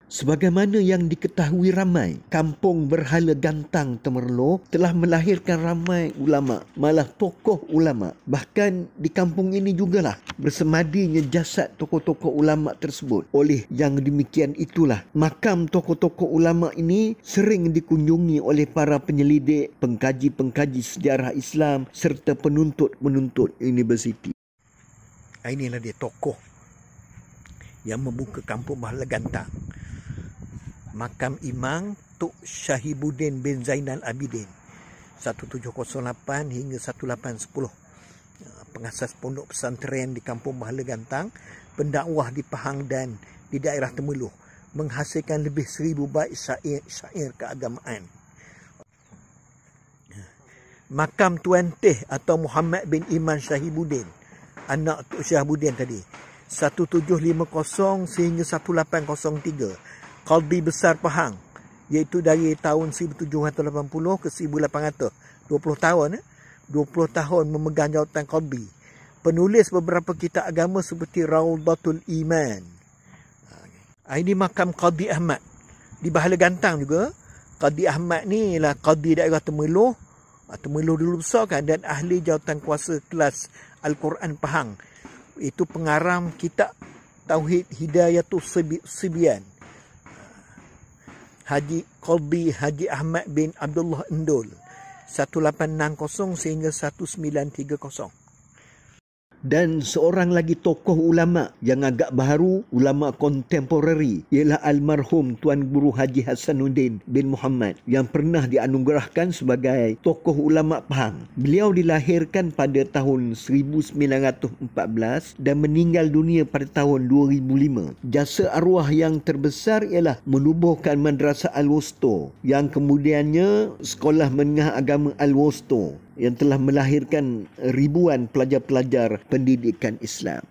Sebagaimana yang diketahui ramai, kampung Berhala Gantang Temerloh telah melahirkan ramai ulama, malah tokoh ulama. Bahkan di kampung ini jugalah bersemadinya jasad tokoh-tokoh ulama tersebut. Oleh yang demikian itulah, makam tokoh-tokoh ulama ini sering dikunjungi oleh para penyelidik, pengkaji-pengkaji sejarah Islam serta penuntut-penuntut universiti. Inilah dia tokoh yang membuka kampung Berhala Gantang. Makam Imam Tok Syahibuddin bin Zainal Abidin 1708 hingga 1810. Pengasas pondok pesantren di kampung Berhala Gantang, pendakwah di Pahang dan di daerah Temerloh, menghasilkan lebih 1000 bait syair keagamaan. Makam Tuan Teh atau Muhammad bin Iman Syahibuddin, anak Tok Syahibuddin tadi, 1750 sehingga 1803, Qadhi Besar Pahang, iaitu dari tahun 1780 ke 1800, 20 tahun 20 tahun memegang jawatan Qadhi. Penulis beberapa kitab agama seperti Raudatul Iman. Ini makam Qadhi Ahmad di Berhala Gantang juga. Qadhi Ahmad ni lah Qadhi daerah Temerloh. Temerloh dulu besar kan, dan ahli jawatan kuasa kelas Al-Quran Pahang. Itu pengarang kitab Tauhid Hidayatul Sibyan. Qadhi Haji Ahmad bin Abdullah Endul 1860 sehingga 1930. Dan seorang lagi tokoh ulama yang agak baharu, ulama kontemporari, ialah almarhum Tuan Guru Haji Hasanuddin bin Muhammad yang pernah dianugerahkan sebagai tokoh ulama Pahang. Beliau dilahirkan pada tahun 1914 dan meninggal dunia pada tahun 2005. Jasa arwah yang terbesar ialah menubuhkan Madrasah Al-Wusta yang kemudiannya Sekolah Menengah Agama Al-Wusta yang telah melahirkan ribuan pelajar-pelajar pendidikan Islam.